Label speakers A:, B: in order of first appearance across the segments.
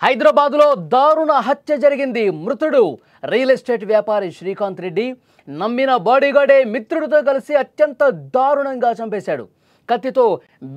A: హైదరాబాద్లో దారుణ హత్య జరిగింది. మృతుడు రియల్ ఎస్టేట్ వ్యాపారి శ్రీకాంత్ రెడ్డి. నమ్మిన బాడీగార్డే మిత్రుడితో కలిసి అత్యంత దారుణంగా చంపేశాడు. కత్తితో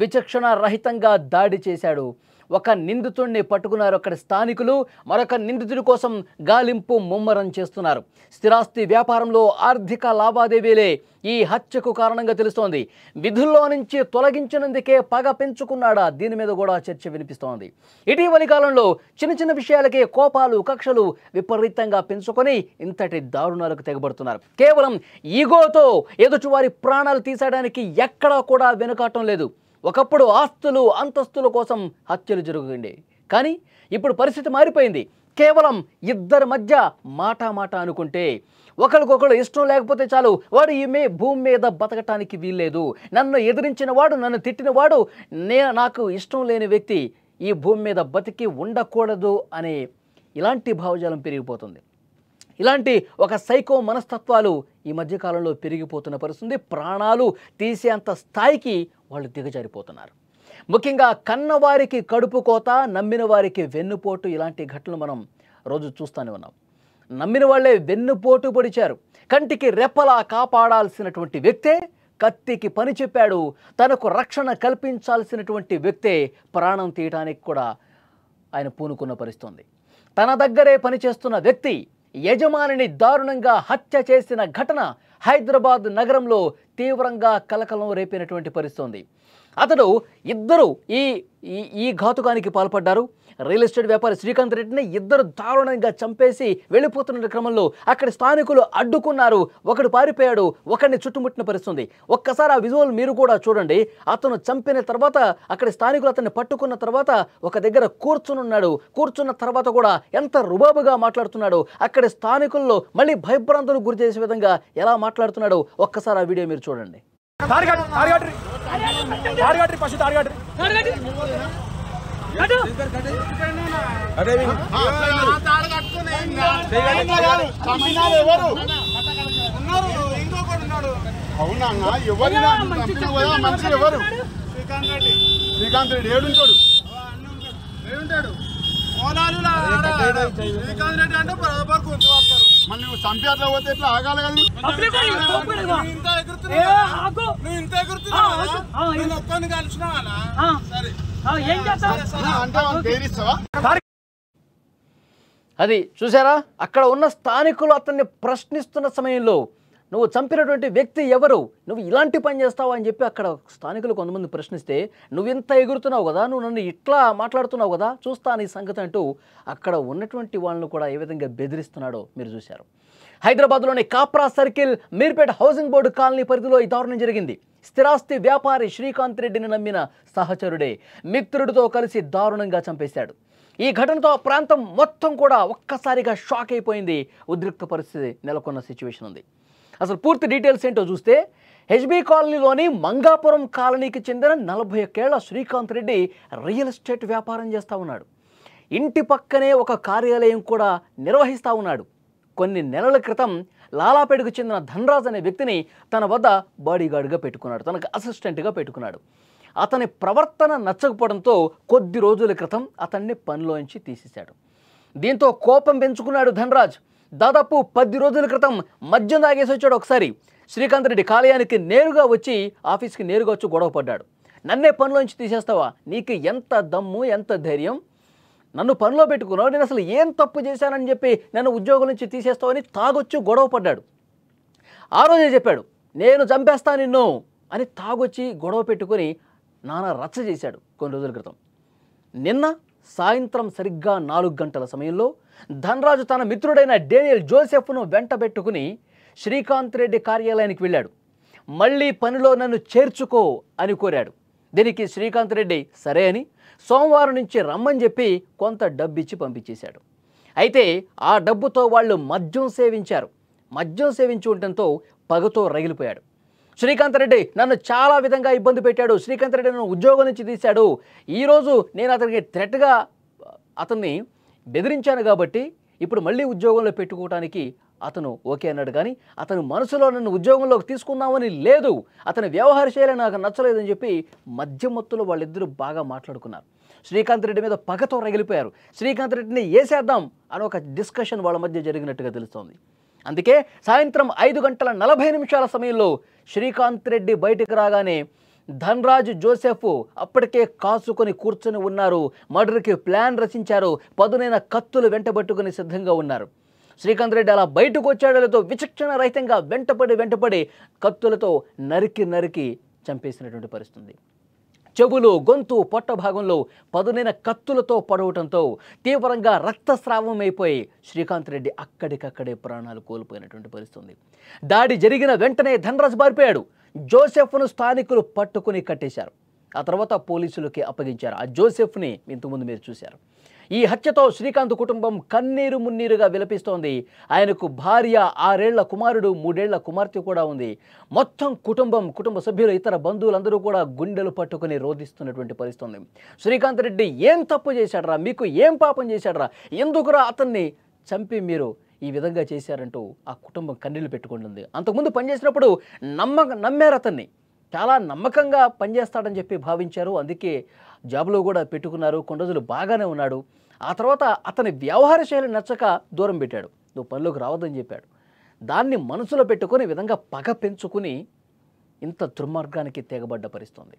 A: విచక్షణ రహితంగా దాడి చేశాడు. ఒక నిందితుడిని పట్టుకున్నారు అక్కడ స్థానికులు. మరొక నిందితుడి కోసం గాలింపు ముమ్మరం చేస్తున్నారు. స్థిరాస్తి వ్యాపారంలో ఆర్థిక లావాదేవీలే ఈ హత్యకు కారణంగా తెలుస్తోంది. విధుల్లో నుంచి తొలగించినందుకే పగ పెంచుకున్నాడా? దీని మీద కూడా చర్చ వినిపిస్తోంది. ఇటీవలి కాలంలో చిన్న చిన్న విషయాలకే కోపాలు కక్షలు విపరీతంగా పెంచుకొని ఇంతటి దారుణాలకు తెగబడుతున్నారు. కేవలం ఈగోతో ఎదుటివారి ప్రాణాలు తీసేయడానికి ఎక్కడా కూడా వెనుకాటం లేదు. ఒకప్పుడు ఆస్తులు అంతస్తుల కోసం హత్యలు జరుగుతుండే, కానీ ఇప్పుడు పరిస్థితి మారిపోయింది. కేవలం ఇద్దరి మధ్య మాట అనుకుంటే, ఒకరికొకరు ఇష్టం లేకపోతే చాలు, వాడు ఈమె భూమి మీద బతకటానికి వీల్లేదు, నన్ను ఎదిరించిన వాడు, నన్ను తిట్టిన వాడు నాకు ఇష్టం లేని వ్యక్తి ఈ భూమి మీద బతికి ఉండకూడదు అనే ఇలాంటి భావజాలం పెరిగిపోతుంది. ఇలాంటి ఒక సైకో మనస్తత్వాలు ఈ మధ్యకాలంలో పెరిగిపోతున్న పరిస్థితి. ప్రాణాలు తీసేంత స్థాయికి వాళ్ళు దిగజారిపోతున్నారు. ముఖ్యంగా కన్నవారికి కడుపు కోత, నమ్మిన వారికి వెన్నుపోటు, ఇలాంటి ఘటనలు మనం రోజు చూస్తూనే ఉన్నాం. నమ్మిన వాళ్ళే వెన్నుపోటు పొడిచారు. కంటికి రెప్పలా కాపాడాల్సినటువంటి వ్యక్తే కత్తికి పని చెప్పాడు. తనకు రక్షణ కల్పించాల్సినటువంటి వ్యక్తే ప్రాణం తీయటానికి కూడా ఆయన పూనుకున్న పరిస్థితుంది. తన దగ్గరే పనిచేస్తున్న వ్యక్తి యజమానిని దారుణంగా హత్య చేసిన ఘటన హైదరాబాద్ నగరంలో తీవ్రంగా కలకలం రేపినటువంటి పరిస్థితి. అతడు ఇద్దరు ఈ ఘాతుకానికి పాల్పడ్డారు. రియల్ ఎస్టేట్ వ్యాపారి శ్రీకాంత్ రెడ్డిని ఇద్దరు దారుణంగా చంపేసి వెళ్ళిపోతున్న క్రమంలో అక్కడ స్థానికులు అడ్డుకున్నారు. ఒకడు పారిపోయాడు, ఒకడిని చుట్టుముట్టిన పరిస్థితి. ఒక్కసారి ఆ విజువల్ మీరు కూడా చూడండి. అతను చంపిన తర్వాత అక్కడ స్థానికులు అతన్ని పట్టుకున్న తర్వాత ఒక దగ్గర కూర్చునున్నాడు. కూర్చున్న తర్వాత కూడా ఎంత రుబాబుగా మాట్లాడుతున్నాడు. అక్కడ స్థానికుల్లో మళ్ళీ భయభ్రాంతులకు గురి చేసే విధంగా ఎలా మాట్లాడుతున్నాడు ఒక్కసారి ఆ వీడియో మీరు చూడండి.
B: అవునా ఎవరు ఎవరు శ్రీకాంత్ రెడ్డి ఏడుంటాడు శ్రీకాంత్ రెడ్డి అంటే మళ్ళీ నువ్వు చంపి అట్లా పోతే ఎట్లా ఆగాలి కదా? నువ్వు ఇంత ఎగురుతున్నావు ఒక్కడిని కలిసినావా?
A: అది చూసారా? అక్కడ ఉన్న స్థానికులు అతన్ని ప్రశ్నిస్తున్న సమయంలో నువ్వు చంపినటువంటి వ్యక్తి ఎవరు, నువ్వు ఇలాంటి పని చేస్తావు అని చెప్పి అక్కడ స్థానికులు కొంతమంది ప్రశ్నిస్తే, నువ్వు ఇంత ఎగురుతున్నావు కదా, నువ్వు నన్ను ఇట్లా మాట్లాడుతున్నావు కదా, చూస్తా నీ సంగతి అంటూ అక్కడ ఉన్నటువంటి వాళ్ళను కూడా ఏ విధంగా బెదిరిస్తున్నాడో మీరు చూశారు. హైదరాబాద్లోని Kapra circle Meerpet housing board colony పరిధిలో ఈ దారుణం జరిగింది. స్థిరాస్తి వ్యాపారి శ్రీకాంత్ రెడ్డిని నమ్మిన సహచరుడే మిత్రుడితో కలిసి దారుణంగా చంపేశాడు. ఈ ఘటనతో ఆ ప్రాంతం మొత్తం కూడా ఒక్కసారిగా షాక్ అయిపోయింది. ఉద్రిక్త పరిస్థితి నెలకొన్న సిచ్యువేషన్ ఉంది. అసలు పూర్తి డీటెయిల్స్ ఏంటో చూస్తే, హెచ్బీ కాలనీలోని మంగాపురం కాలనీకి చెందిన 41 ఏళ్ల శ్రీకాంత్ రెడ్డి రియల్ ఎస్టేట్ వ్యాపారం చేస్తూ ఉన్నాడు. ఇంటి పక్కనే ఒక కార్యాలయం కూడా నిర్వహిస్తూ ఉన్నాడు. కొన్ని నెలల క్రితం లాలాపేటకు చెందిన ధనరాజ్ అనే వ్యక్తిని తన వద్ద బాడీగార్డ్గా పెట్టుకున్నాడు, తనకు అసిస్టెంట్గా పెట్టుకున్నాడు. అతని ప్రవర్తన నచ్చకపోవడంతో కొద్ది రోజుల క్రితం అతన్ని పనిలోంచి తీసేశాడు. దీంతో కోపం పెంచుకున్నాడు ధనరాజ్. దాదాపు 10 రోజుల క్రితం మద్యం తాగేసి వచ్చాడు. ఒకసారి శ్రీకాంత్ రెడ్డి ఆఫీస్కి నేరుగా వచ్చి గొడవ పడ్డాడు. నన్నే పనిలోంచి తీసేస్తావా? నీకు ఎంత దమ్ము, ఎంత ధైర్యం? నన్ను పనిలో పెట్టుకున్నావు, నేను అసలు ఏం తప్పు చేశానని చెప్పి నన్ను ఉద్యోగం నుంచి తీసేస్తావని తాగొచ్చి గొడవ పడ్డాడు. ఆ రోజే చెప్పాడు, నేను చంపేస్తా నిన్ను అని తాగొచ్చి గొడవ పెట్టుకొని నానా రచ్చ చేశాడు కొన్ని రోజుల క్రితం. నిన్న సాయంత్రం సరిగ్గా 4 గంటల సమయంలో ధనరాజు తన మిత్రుడైన డేనియల్ జోసెఫ్ను వెంట పెట్టుకుని శ్రీకాంత్ రెడ్డి కార్యాలయానికి వెళ్ళాడు. మళ్ళీ పనిలో నన్ను చేర్చుకో అని కోరాడు. దీనికి శ్రీకాంత్ రెడ్డి సరే అని సోమవారం నుంచి రమ్మని చెప్పి కొంత డబ్బిచ్చి పంపించేశాడు. అయితే ఆ డబ్బుతో వాళ్ళు మద్యం సేవించి ఉండటంతో పగతో రగిలిపోయాడు. శ్రీకాంత్ రెడ్డి నన్ను చాలా విధంగా ఇబ్బంది పెట్టాడు, శ్రీకాంత్ రెడ్డి నన్ను ఉద్యోగం నుంచి తీశాడు, ఈరోజు నేను అతనికి థ్రెట్గా అతన్ని బెదిరించాను కాబట్టి ఇప్పుడు మళ్ళీ ఉద్యోగంలో పెట్టుకోవడానికి అతను ఓకే అన్నాడు, కానీ అతని మనసులో నన్ను ఉద్యోగంలోకి తీసుకుందామని లేదు, అతని వ్యవహార శైలి నాకు నచ్చలేదని చెప్పి మధ్యమత్తులో వాళ్ళిద్దరూ బాగా మాట్లాడుకున్నారు. శ్రీకాంత్ రెడ్డి మీద పగతో రగిలిపోయారు. శ్రీకాంత్ రెడ్డిని వేసేద్దాం అని ఒక డిస్కషన్ వాళ్ళ మధ్య జరిగినట్టుగా తెలుస్తోంది. అందుకే సాయంత్రం 5:40 సమయంలో శ్రీకాంత్ రెడ్డి బయటకు రాగానే ధనరాజ్ జోసెఫ్ అప్పటికే కాసుకొని కూర్చొని ఉన్నారు. మర్డర్కి ప్లాన్ రచించారు. పదునైన కత్తులు వెంటబట్టుకుని సిద్ధంగా ఉన్నారు. శ్రీకాంత్ రెడ్డి అలా బయటకు వచ్చాడో లేదో విచక్షణ రహితంగా వెంటపడి కత్తులతో నరికి చంపేసినటువంటి పరిస్థితి. చెవులు, గొంతు, పొట్ట భాగంలో పదునైన కత్తులతో పడవటంతో తీవ్రంగా రక్తస్రావం అయిపోయి శ్రీకాంత్ రెడ్డి అక్కడికక్కడే ప్రాణాలు కోల్పోయినటువంటి పరిస్థితి. దాడి జరిగిన వెంటనే ధనరాజ్ పారిపోయాడు. జోసెఫ్ను స్థానికులు పట్టుకుని కట్టేశారు. ఆ తర్వాత పోలీసులకి అప్పగించారు. ఆ జోసెఫ్ని ఇంతకుముందు మీరు చూశారు. ఈ హత్యతో శ్రీకాంత్ కుటుంబం కన్నీరు మున్నీరుగా విలపిస్తోంది. ఆయనకు భార్య, 6 ఏళ్ల కుమారుడు, 3 ఏళ్ల కుమార్తె కూడా ఉంది. మొత్తం కుటుంబ సభ్యులు, ఇతర బంధువులందరూ కూడా గుండెలు పట్టుకుని రోధిస్తున్నటువంటి పరిస్థితి. శ్రీకాంత్ రెడ్డి ఏం తప్పు చేశాడరా, మీకు ఏం పాపం చేశాడరా, ఎందుకురా అతన్ని చంపి మీరు ఈ విధంగా చేశారంటూ ఆ కుటుంబం కన్నీళ్లు పెట్టుకుంటుంది. అంతకుముందు పనిచేసినప్పుడు నమ్మారు అతన్ని, చాలా నమ్మకంగా పనిచేస్తాడని చెప్పి భావించారు. అందుకే జాబ్లో కూడా పెట్టుకున్నారు. కొన్ని రోజులు బాగానే ఉన్నాడు. ఆ తర్వాత అతని వ్యవహార శైలి నచ్చక దూరం పెట్టాడు. నువ్వు పనిలోకి రావద్దని చెప్పాడు. దాన్ని మనసులో పెట్టుకుని విధంగా పగ పెంచుకుని ఇంత దుర్మార్గానికి తెగబడ్డ పరిస్థితుంది.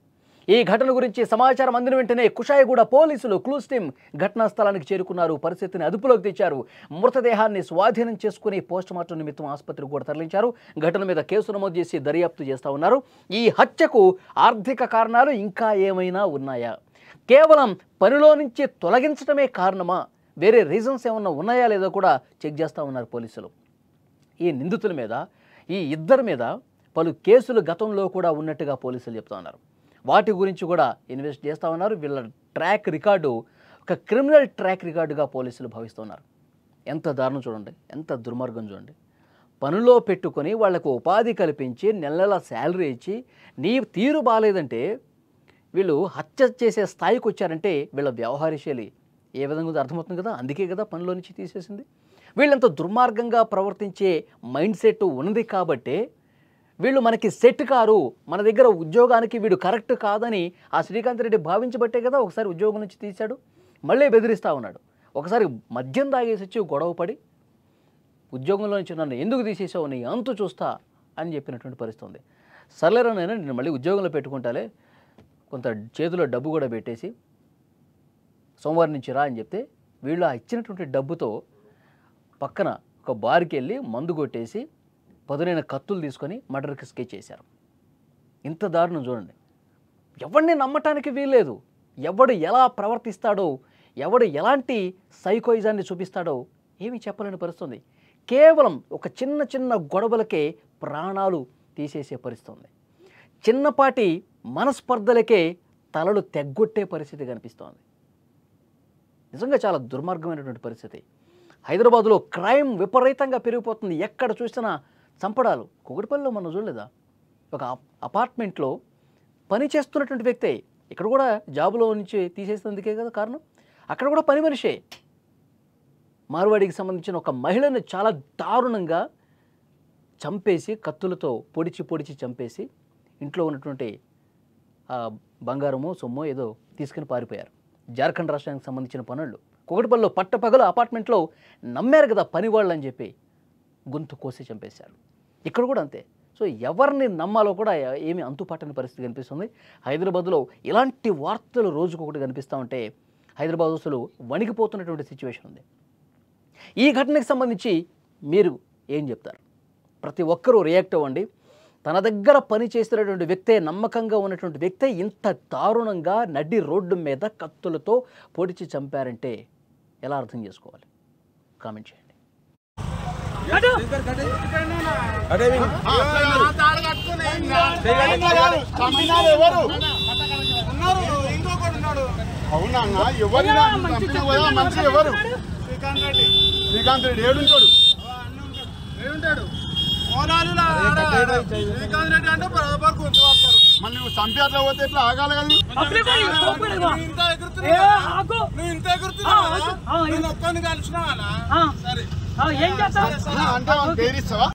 A: ఈ ఘటన గురించి సమాచారం అందిన వెంటనే కుషాయిగూడ పోలీసులు క్లూస్ టీం ఘటనా స్థలానికి చేరుకున్నారు. పరిస్థితిని అదుపులోకి తెచ్చారు. మృతదేహాన్ని స్వాధీనం చేసుకుని పోస్టుమార్టం నిమిత్తం ఆసుపత్రికి కూడా తరలించారు. ఘటన మీద కేసు నమోదు చేసి దర్యాప్తు చేస్తూ ఉన్నారు. ఈ హత్యకు ఆర్థిక కారణాలు ఇంకా ఏమైనా ఉన్నాయా, కేవలం పనిలో నుంచి తొలగించడమే కారణమా, వేరే రీజన్స్ ఏమన్నా ఉన్నాయా లేదో కూడా చెక్ చేస్తూ ఉన్నారు పోలీసులు. ఈ నిందితుల మీద, ఈ ఇద్దరి మీద పలు కేసులు గతంలో కూడా ఉన్నట్టుగా పోలీసులు చెప్తా ఉన్నారు. వాటి గురించి కూడా ఇన్వెస్ట్ చేస్తూ ఉన్నారు. వీళ్ళ ట్రాక్ రికార్డు ఒక క్రిమినల్ ట్రాక్ రికార్డుగా పోలీసులు భావిస్తున్నారు. ఎంత దారుణం చూడండి, ఎంత దుర్మార్గం చూడండి. పనిలో పెట్టుకొని వాళ్లకు ఉపాధి కల్పించి నెల శాలరీ ఇచ్చి నీ తీరు బాగాలేదంటే వీళ్ళు హత్య చేసే స్థాయికి వచ్చారంటే వీళ్ళ వ్యవహార శైలి ఏ విధంగా ఉందో అర్థమవుతుంది కదా. అందుకే కదా పనిలో నుంచి తీసేసింది. వీళ్ళంత దుర్మార్గంగా ప్రవర్తించే మైండ్ సెట్ ఉన్నది కాబట్టే వీళ్ళు మనకి సెట్ కారు, మన దగ్గర ఉద్యోగానికి వీడు కరెక్ట్ కాదని ఆ శ్రీకాంత్ రెడ్డి భావించబట్టే కదా ఒకసారి ఉద్యోగం నుంచి తీశాడు. మళ్ళీ బెదిరిస్తూ ఉన్నాడు. ఒకసారి మద్యం తాగేసి వచ్చి గొడవపడి ఉద్యోగంలో నుంచి నన్ను ఎందుకు తీసేసావు, నీ అంతు చూస్తా అని చెప్పినటువంటి పరిస్థితి ఉంది. సర్లేరా నేను మళ్ళీ ఉద్యోగంలో పెట్టుకుంటాలే, కొంత చేతిలో డబ్బు కూడా పెట్టేసి సోమవారం నుంచి రా అని చెప్తే వీళ్ళు ఆ ఇచ్చినటువంటి డబ్బుతో పక్కన ఒక బార్కి వెళ్ళి మందు కొట్టేసి పదునైన కత్తులు తీసుకొని మర్డర్కి స్కెచ్ చేశారు. ఇంత దారుణం చూడండి. ఎవరిని నమ్మటానికి వీల్లేదు. ఎవడు ఎలా ప్రవర్తిస్తాడో, ఎవడు ఎలాంటి సైకోయిజాన్ని చూపిస్తాడో ఏమీ చెప్పలేని పరిస్థితుంది. కేవలం ఒక చిన్న గొడవలకే ప్రాణాలు తీసేసే పరిస్థితుంది. చిన్నపాటి మనస్పర్ధలకే తలలు తెగ్గొట్టే పరిస్థితి కనిపిస్తోంది. నిజంగా చాలా దుర్మార్గమైనటువంటి పరిస్థితి. హైదరాబాద్లో క్రైమ్ విపరీతంగా పెరిగిపోతుంది. ఎక్కడ చూసినా చంపడాలు. కూకట్పల్లిలో మనం చూడలేదా, ఒక అపార్ట్మెంట్లో పని చేస్తున్నటువంటి వ్యక్తే, ఇక్కడ కూడా జాబులో నుంచి తీసేసినందుకే కదా కారణం. అక్కడ కూడా పని మనిషే మార్వాడికి సంబంధించిన ఒక మహిళను చాలా దారుణంగా చంపేసి కత్తులతో పొడిచి చంపేసి ఇంట్లో ఉన్నటువంటి బంగారమో సొమ్మో ఏదో తీసుకుని పారిపోయారు. జార్ఖండ్ రాష్ట్రానికి సంబంధించిన పనులు కూకట్పల్లిలో పట్టపగలు అపార్ట్మెంట్లో నమ్మారు కదా పని వాళ్ళు అని చెప్పి గొంతు కోసి చంపేశారు. ఇక్కడ కూడా అంతే. సో ఎవరిని నమ్మాలో కూడా ఏమీ అంతుపట్టని పరిస్థితి కనిపిస్తుంది. హైదరాబాద్లో ఇలాంటి వార్తలు రోజుకొకటి కనిపిస్తూ ఉంటే హైదరాబాద్ అసలు వణికిపోతున్నటువంటి సిచ్యువేషన్ ఉంది. ఈ ఘటనకు సంబంధించి మీరు ఏం చెప్తారు? ప్రతి ఒక్కరూ రియాక్ట్ అవ్వండి. తన దగ్గర పని చేస్తున్నటువంటి వ్యక్తే, నమ్మకంగా ఉన్నటువంటి వ్యక్తే ఇంత దారుణంగా నడి రోడ్డు మీద కత్తులతో పొడిచి చంపారంటే ఎలా అర్థం చేసుకోవాలి? కామెంట్ చేయండి.
B: అవునా ఎవరు? శ్రీకాంత్ రెడ్డి ఏడుంటాడు? శ్రీకాంత్ రెడ్డి అంటే బరాబర్ గుర్తుపడతారు. మళ్ళీ నువ్వు చంపి అట్లా పోతే ఎట్లా ఆగాలి కదా? నువ్వు ఇంత ఎగురుతున్నావు, ఒక్కడిని కలిసినావా? సరే
C: ఏం చేస్తావు
B: అంటే బెదిరిస్తావా?